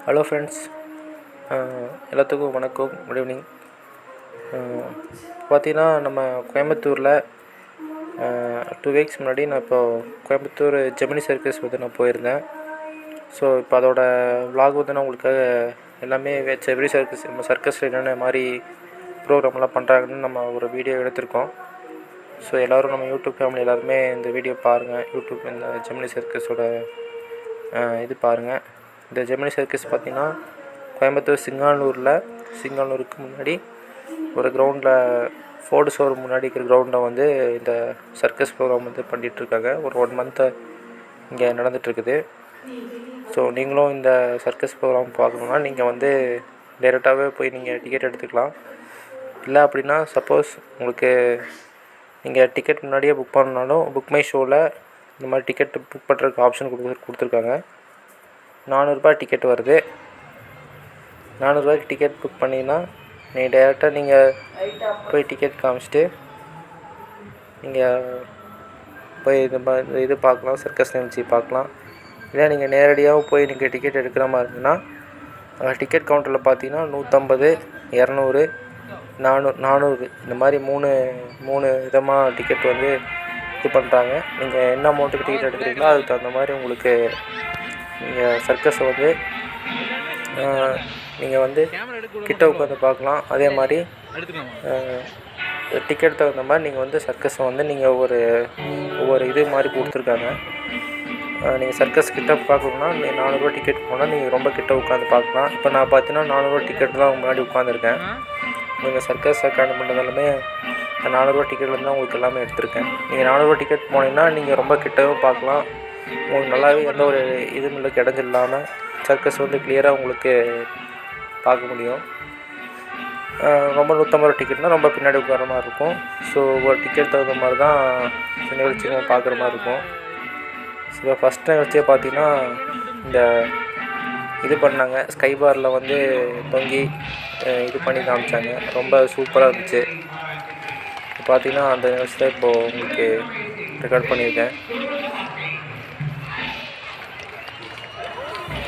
Hello friends, எல்லாத்துக்கும் வணக்கம். Good evening. பார்த்தீங்கன்னா நம்ம கோயம்புத்தூரில் 2 வீக்ஸ் முன்னாடி நான் கோயம்புத்தூர் ஜெமினி சர்க்கஸ் வந்து நான் போயிருந்தேன். ஸோ இப்போ அதோட விலாக் வந்து நான் உங்களுக்காக எல்லாமே ஜெமினி சர்க்கஸ் நம்ம சர்க்கஸில் என்னென்ன மாதிரி ப்ரோக்ராம்லாம் பண்ணுறாங்கன்னு நம்ம ஒரு வீடியோ எடுத்திருக்கோம். ஸோ எல்லோரும் நம்ம யூடியூப் ஃபேமிலி எல்லாருமே இந்த வீடியோ பாருங்கள். யூடியூப் இந்த ஜெமினி சர்க்கஸோட இது பாருங்கள். இந்த ஜெமினி சர்க்கஸ் பார்த்திங்கன்னா கோயம்புத்தூர் சிங்கானூருக்கு முன்னாடி ஒரு கிரவுண்டில் ஃபோர்டு ஷோரூம் முன்னாடி இருக்கிற கிரவுண்டில் வந்து இந்த சர்க்கஸ் ப்ரோக்ராம் வந்து பண்ணிகிட்ருக்காங்க. ஒரு 1 மந்த்து இங்கே நடந்துகிட்ருக்குது. ஸோ நீங்களும் இந்த சர்க்கஸ் ப்ரோக்ராம் பார்க்கணுன்னா நீங்கள் வந்து டைரெக்டாகவே போய் நீங்கள் டிக்கெட் எடுத்துக்கலாம். இல்லை அப்படின்னா சப்போஸ் உங்களுக்கு நீங்கள் டிக்கெட் முன்னாடியே புக் பண்ணாலும் புக் மை ஷோவில் இந்த மாதிரி டிக்கெட் புக் பண்ணுறதுக்கு ஆப்ஷன் கொடுத்துருக்காங்க. 400 ரூபாய் டிக்கெட் வருது. 400 ரூபாய்க்கு டிக்கெட் புக் பண்ணிங்கன்னா நீங்கள் டேரெக்டாக நீங்கள் போய் டிக்கெட் காமிச்சிட்டு நீங்கள் போய் இது பார்க்கலாம், சர்க்கஸ் நிகழ்ச்சி பார்க்கலாம். இல்லை நீங்கள் நேரடியாகவும் போய் நீங்கள் டிக்கெட் எடுக்கிற மாதிரி இருந்ததுன்னா டிக்கெட் கவுண்டரில் பார்த்தீங்கன்னா 150, 200, 400 இந்த மாதிரி மூணு விதமாக டிக்கெட் வந்து இது பண்ணுறாங்க. நீங்கள் என்ன அமௌண்ட்டுக்கு டிக்கெட் எடுக்கிறீங்களோ அதுக்கு தகுந்த மாதிரி உங்களுக்கு நீங்கள் சர்க்கஸை வந்து நீங்கள் வந்து கிட்ட உட்காந்து பார்க்கலாம். அதே மாதிரி டிக்கெட் தகுந்த மாதிரி நீங்கள் வந்து சர்க்கஸை வந்து நீங்கள் ஒவ்வொரு இது மாதிரி கொடுத்துருக்காங்க. நீங்கள் சர்க்கஸ் கிட்ட பார்க்கணுன்னா நீங்கள் 400 ரூபா டிக்கெட் போனால் நீங்கள் ரொம்ப கிட்ட உட்காந்து பார்க்கலாம். இப்போ நான் பார்த்தீங்கன்னா 400 ரூபா டிக்கெட் தான் முன்னாடி உட்காந்துருக்கேன். நீங்கள் சர்க்கஸ் அக்காண்ட் பண்ணதாலுமே 400 ரூபா டிக்கெட்லேருந்து தான் உங்களுக்கு எல்லாமே எடுத்திருக்கேன். நீங்கள் 400 ரூபா டிக்கெட் போனீங்கன்னா நீங்கள் ரொம்ப கிட்டவும் பார்க்கலாம். உங்களுக்கு நல்லாவே எந்த ஒரு இதுவும் இல்லை, இடைஞ்சல் இல்லாமல் சர்க்கஸ் வந்து கிளியராக உங்களுக்கு பார்க்க முடியும். ரொம்ப 150 ரூபா டிக்கெட்னால் ரொம்ப பின்னாடி உட்கார மாதிரி இருக்கும். ஸோ ஒரு டிக்கெட் தகுந்த மாதிரி தான் நிகழ்ச்சியும் பார்க்குற மாதிரி இருக்கும். ஸோ ஃபஸ்ட் நிகழ்ச்சியை பார்த்தீங்கன்னா இந்த இது பண்ணாங்க, ஸ்கை பாரில் வந்து தொங்கி இது பண்ணி காமிச்சாங்க. ரொம்ப சூப்பராக இருந்துச்சு. பார்த்தீங்கன்னா அந்த நிகழ்ச்சியில் இப்போது உங்களுக்கு ரெக்கார்ட் பண்ணியிருக்கேன்.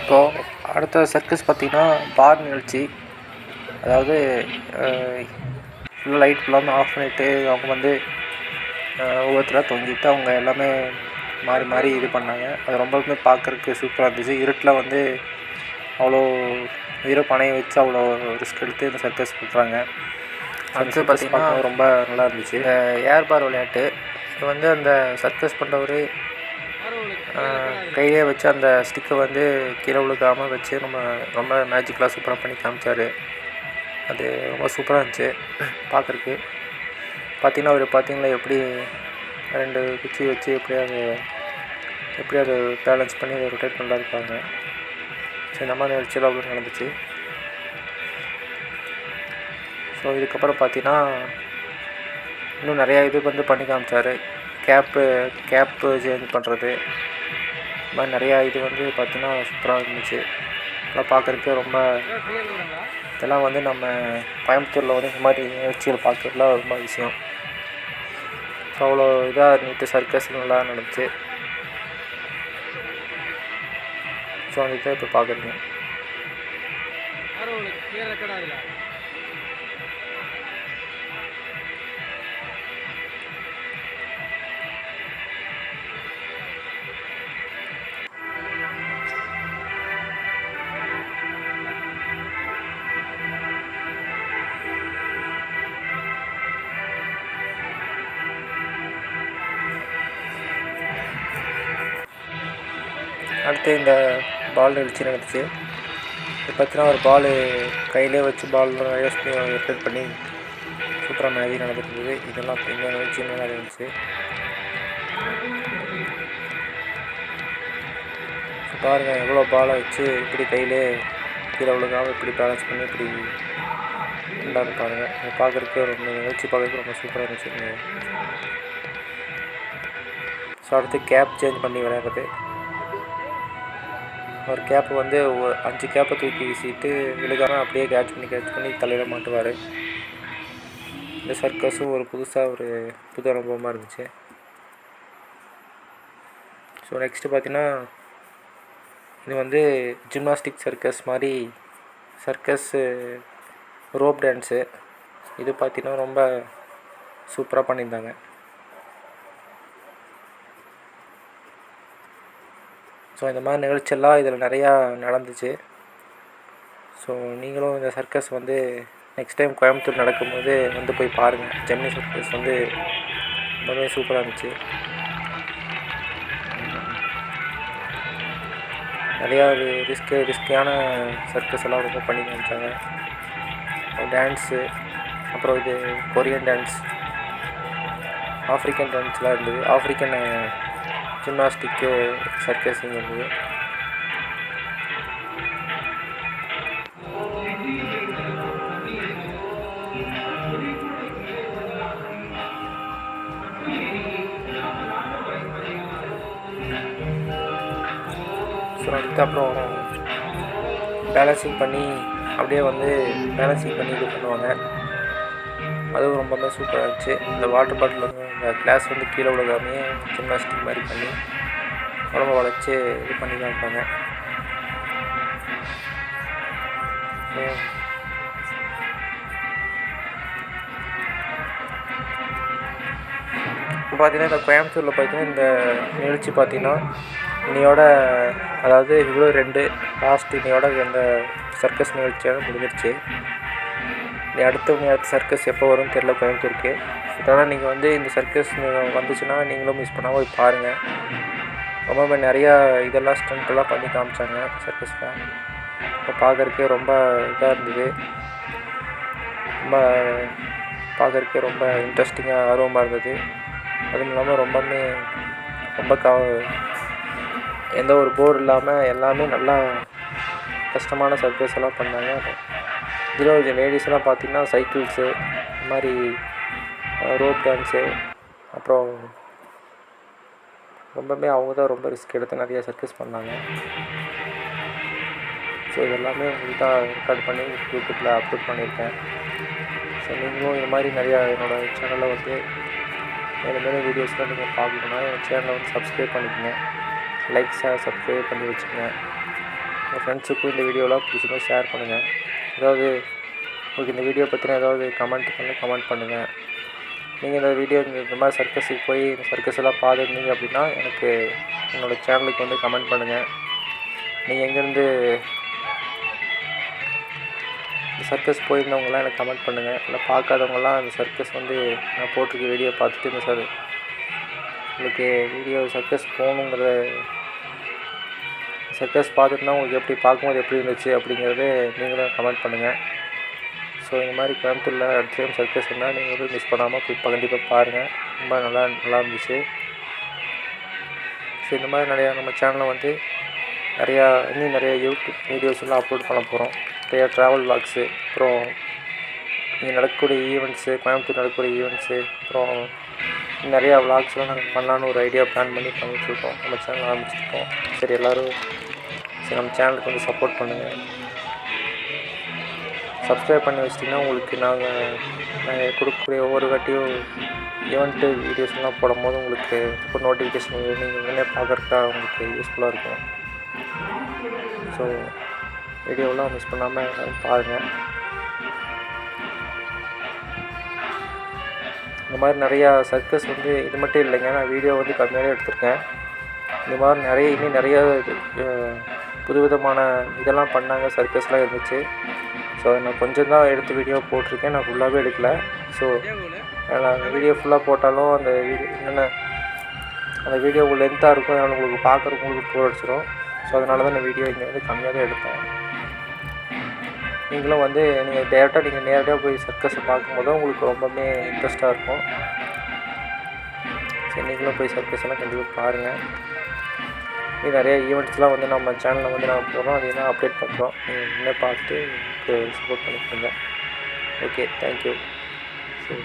இப்போது அடுத்த சர்க்கஸ் பார்த்திங்கன்னா பார் நிகழ்ச்சி. அதாவது ஃபுல்லாக லைட் ஃபுல்லாக ஆஃப் பண்ணிவிட்டு அவங்க வந்து ஒவ்வொருத்தராக தொங்கிட்டு அவங்க எல்லாமே மாறி இது பண்ணாங்க. அது ரொம்பவுமே பார்க்குறதுக்கு சூப்பராக இருந்துச்சு. இருட்டில் வந்து அவ்வளோ உயிரை பணையை வச்சு அவ்வளோ ரிஸ்க் எடுத்து இந்த சர்க்கஸ் பண்ணுறாங்க. அடுத்து பார்த்திங்கன்னா ரொம்ப நல்லா இருந்துச்சு இந்த ஏர் பார் விளையாட்டு. இது வந்து அந்த சர்க்கஸ் பண்ணுறவர் கையிலே வச்சு அந்த ஸ்டிக்கை வந்து கீழே விழுக்காமல் வச்சு ரொம்ப மேஜிக்கலாக சூப்பராக பண்ணி காமிச்சார். அது ரொம்ப சூப்பராக இருந்துச்சு பார்க்குறக்கு. பார்த்திங்கன்னா அவர் பார்த்திங்களா எப்படி 2 குச்சி வச்சு எப்படி அதை பேலன்ஸ் பண்ணி அதை ரொட்டேட் பண்ணலாம் இருப்பாங்க. ஸோ இந்த மாதிரி நிகழ்ச்சியில் அவ்வளோ நடந்துச்சு. ஸோ இதுக்கப்புறம் பார்த்திங்கன்னா இன்னும் நிறையா இது வந்து பண்ணி காமிச்சார். கேப்பு சேஞ்ச் பண்ணுறது, இந்த மாதிரி நிறையா இது வந்து பார்த்திங்கன்னா சூப்பராக இருந்துச்சு. இதெல்லாம் பார்க்குறதுக்கு ரொம்ப இதெல்லாம் வந்து நம்ம கோயம்புத்தூரில் வந்து இந்த மாதிரி நிகழ்ச்சிகள் பார்க்குறதுலாம் ரொம்ப விஷயம். ஸோ அவ்வளோ இதாக இருந்துட்டு சர்க்கஸ் நல்லா நடந்துச்சு. ஸோ அந்த இதை இப்போ பார்க்குறீங்க. அடுத்து இந்த பால் நிகழ்ச்சி நடந்துச்சு. இது பார்த்தீங்கன்னா ஒரு பால் கையிலே வச்சு பால் யோசனை ரொட்டேட் பண்ணி சூப்பராக மேஜிக் நடந்துட்டு இருந்தது. இதெல்லாம் இந்த நிகழ்ச்சி நல்லா இருந்துச்சு. பாருங்கள் எவ்வளோ பாலை வச்சு இப்படி கையிலே கீழே விழுகாமல் இப்படி பேலன்ஸ் பண்ணி இப்படி நல்லா இருப்பாங்க. பார்க்குறதுக்கு ரொம்ப நிகழ்ச்சி பார்க்குறதுக்கு ரொம்ப சூப்பராக இருந்துச்சு. ஸோ அடுத்து கேப் சேஞ்ச் பண்ணி விளையாடுறது. ஒரு கேப்பை வந்து 5 கேப்பை தூக்கி வீசிட்டு விழுகாமல் அப்படியே கேட்ச் பண்ணி தலையில் மாட்டுவார். இந்த சர்க்கஸும் ஒரு புது அனுபவமாக இருந்துச்சு. ஸோ நெக்ஸ்ட்டு பார்த்தீங்கன்னா இது வந்து ஜிம்னாஸ்டிக் சர்க்கஸ் மாதிரி சர்க்கஸ்ஸு ரோப் டான்ஸு. இது பார்த்திங்கன்னா ரொம்ப சூப்பராக பண்ணியிருந்தாங்க. ஸோ இந்த மாதிரி நிகழ்ச்சியெல்லாம் இதில் நிறையா நடந்துச்சு. ஸோ நீங்களும் இந்த சர்க்கஸ் வந்து நெக்ஸ்ட் டைம் கோயம்புத்தூர் நடக்கும்போது வந்து போய் பாருங்கள். ஜெமினி சர்க்கஸ் வந்து ரொம்பவே சூப்பராக இருந்துச்சு. நிறையா ஒரு ரிஸ்கியான சர்க்கஸ் எல்லாம் ரொம்ப பண்ணி காமிச்சாங்க. டான்ஸு, அப்புறம் இது கொரியன் டான்ஸ், ஆஃப்ரிக்கன் டான்ஸ்லாம் இருந்தது. ஆஃப்ரிக்கன் ஜிம்னாஸ்டிக்கு சர்க்கஸிங் இருந்தது. ஸோ அதுக்கப்புறம் பேலன்சிங் பண்ணி அப்படியே வந்து பேலன்சிங் பண்ணி இது பண்ணுவாங்க. அதுவும் ரொம்பவே சூப்பராக இருந்துச்சு. இந்த வாட்டர் பாட்டில் வந்து இந்த கிளாஸ் வந்து கீழே விழுகாமே ஜிம்னாஸ்டிக் மாதிரி பண்ணி உடம்பை வளைச்சி இது பண்ணி காமிப்பாங்க. இப்போ பார்த்திங்கன்னா இந்த கோயம்புத்தூரில் பார்த்திங்கன்னா இந்த நிகழ்ச்சி பார்த்திங்கன்னா இன்னையோட, அதாவது February 2 லாஸ்ட் இன்னையோட இந்த சர்க்கஸ் நிகழ்ச்சியாக முடிஞ்சிருச்சு. அடுத்த சர்க்கஸ் எப்போ வரும்னு தெரியல கோயம்புத்தூருக்கு. அதனால் நீங்கள் வந்து இந்த சர்க்கஸ் வந்துச்சுன்னா நீங்களும் மிஸ் பண்ணாமல் போய் பாருங்கள். ரொம்ப நிறையா இதெல்லாம் ஸ்டண்ட்டெல்லாம் பண்ணி காமிச்சாங்க சர்க்கஸில். இப்போ பார்க்குறக்கே ரொம்ப இதாக இருந்தது. ரொம்ப பார்க்குறக்கே ரொம்ப இன்ட்ரெஸ்டிங்காக ஆர்வமாக இருந்தது. அதுவும் இல்லாமல் ரொம்ப எந்த ஒரு போர் இல்லாமல் எல்லாமே நல்லா கஷ்டமான சர்க்கஸ் எல்லாம் பண்ணாங்க. இதில் லேடிஸ்லாம் பார்த்திங்கன்னா சைக்கிள்ஸு, இந்த மாதிரி ரோப் டான்ஸு, அப்புறம் ரொம்பவே அவங்க தான் ரொம்ப ரிஸ்க் எடுத்து நிறையா சர்க்கஸ் பண்ணாங்க. ஸோ இதெல்லாமே உங்களுக்கு தான் ரெக்கார்ட் பண்ணி யூடியூப்பில் அப்லோட் பண்ணியிருக்கேன். ஸோ நீங்களும் இந்த மாதிரி நிறையா என்னோடய சேனலில் வந்து மேலும் வீடியோஸ்லாம் நீங்கள் பார்க்கணுன்னா என் சேனலை வந்து சப்ஸ்கிரைப் பண்ணிக்கோங்க. சப்ஸ்கிரைப் பண்ணி வச்சுக்கோங்க. உங்கள் ஃப்ரெண்ட்ஸுக்கும் இந்த வீடியோலாம் பிடிச்சிருந்தா ஷேர் பண்ணுங்கள். ஏதாவது உங்களுக்கு இந்த வீடியோ பற்றின ஏதாவது கமெண்ட் பண்ணுங்கள். நீங்கள் இந்த வீடியோ இந்த மாதிரி சர்க்கஸுக்கு போய் இந்த சர்க்கஸ் எல்லாம் பார்த்துருந்தீங்க அப்படின்னா எனக்கு என்னோடய சேனலுக்கு வந்து கமெண்ட் பண்ணுங்கள். நீங்கள் எங்கேருந்து இந்த சர்க்கஸ் போயிருந்தவங்களாம் எனக்கு கமெண்ட் பண்ணுங்கள். இல்லை பார்க்காதவங்களாம் இந்த சர்க்கஸ் வந்து நான் போட்டிருக்க வீடியோ பார்த்துட்டு இந்த உங்களுக்கு வீடியோ சர்க்கஸ் போகணுங்கிற சர்க்கஸ் பார்த்துட்டுனா உங்களுக்கு எப்படி பார்க்கும்போது எப்படி இருந்துச்சு அப்படிங்கிறது நீங்களும் கமெண்ட் பண்ணுங்கள். ஸோ இந்த மாதிரி கோயம்புத்தூரில் அடுத்த டைம் சர்க்கஸ் இருந்தால் நீங்கள் வந்து மிஸ் பண்ணாமல் போய் கண்டிப்பாக பாருங்கள். ரொம்ப நல்லா இருந்துச்சு. ஸோ இந்த மாதிரி நிறையா நம்ம சேனலில் வந்து இன்னும் நிறையா யூடியூப் வீடியோஸ்லாம் அப்லோட் பண்ண போகிறோம். நிறையா ட்ராவல் விளாக்ஸு, அப்புறம் இங்கே நடக்கக்கூடிய ஈவெண்ட்ஸு, கோயம்புத்தூர் நடக்கக்கூடிய ஈவெண்ட்ஸு, அப்புறம் நிறையா விளாக்ஸ்லாம் நாங்கள் பண்ணலான்னு ஒரு ஐடியா பிளான் பண்ணி பண்ணிட்டுருக்கோம். நம்ம சேனல் ஆரம்பிச்சிருக்கோம். சரி எல்லோரும் நம்ம சேனலுக்கு வந்து சப்போர்ட் பண்ணுங்கள். சப்ஸ்கிரைப் பண்ணி வச்சிட்டிங்கன்னா உங்களுக்கு நாங்கள் கொடுக்கக்கூடிய ஒவ்வொரு வாட்டியும் ஈவெண்ட்டு வீடியோஸ்லாம் போடும்போது உங்களுக்கு ஒரு நோட்டிஃபிகேஷன் நீங்கள் உடனே பார்க்குறதுக்கா உங்களுக்கு யூஸ்ஃபுல்லாக இருக்கும். ஸோ வீடியோலாம் மிஸ் பண்ணாமல் பாருங்கள். இந்த மாதிரி நிறையா சர்க்கஸ் வந்து இது மட்டும் இல்லைங்க, நான் வீடியோ வந்து கம்மியாக எடுத்திருக்கேன். இந்த மாதிரி இன்னும் நிறையா புதுவிதமான இதெல்லாம் பண்ணாங்க, சர்க்கஸ்லாம் இருந்துச்சு. ஸோ நான் கொஞ்சம் தான் எடுத்து வீடியோ போட்டிருக்கேன், நான் ஃபுல்லாகவே எடுக்கலை. ஸோ நான் வீடியோ ஃபுல்லாக போட்டாலும் அந்த வீடியோ லென்த்தாக இருக்கும், அதனால் உங்களுக்கு பார்க்குறவங்களுக்கு போர் அடிச்சிடும். ஸோ அதனால தான் நான் வீடியோ இங்கே வந்து கம்மியாக தான் எடுப்பேன். நீங்களும் வந்து நீங்கள் நேரடியாக போய் சர்க்கஸை பார்க்கும்போது உங்களுக்கு ரொம்பவே இன்ட்ரெஸ்ட்டாக இருக்கும். சரி நீங்களும் போய் சர்க்கஸ் எல்லாம் கண்டிப்பாக பாருங்கள். இது நிறைய ஈவெண்ட்ஸ்லாம் வந்து நம்ம சேனலில் வந்து நாங்கள் போடுறோம், அது என்ன அப்டேட் பண்ணுறோம். நீங்கள் இன்னும் பார்த்துட்டு சப்போர்ட் பண்ணிக்கோங்க. Okay, thank you. சரி.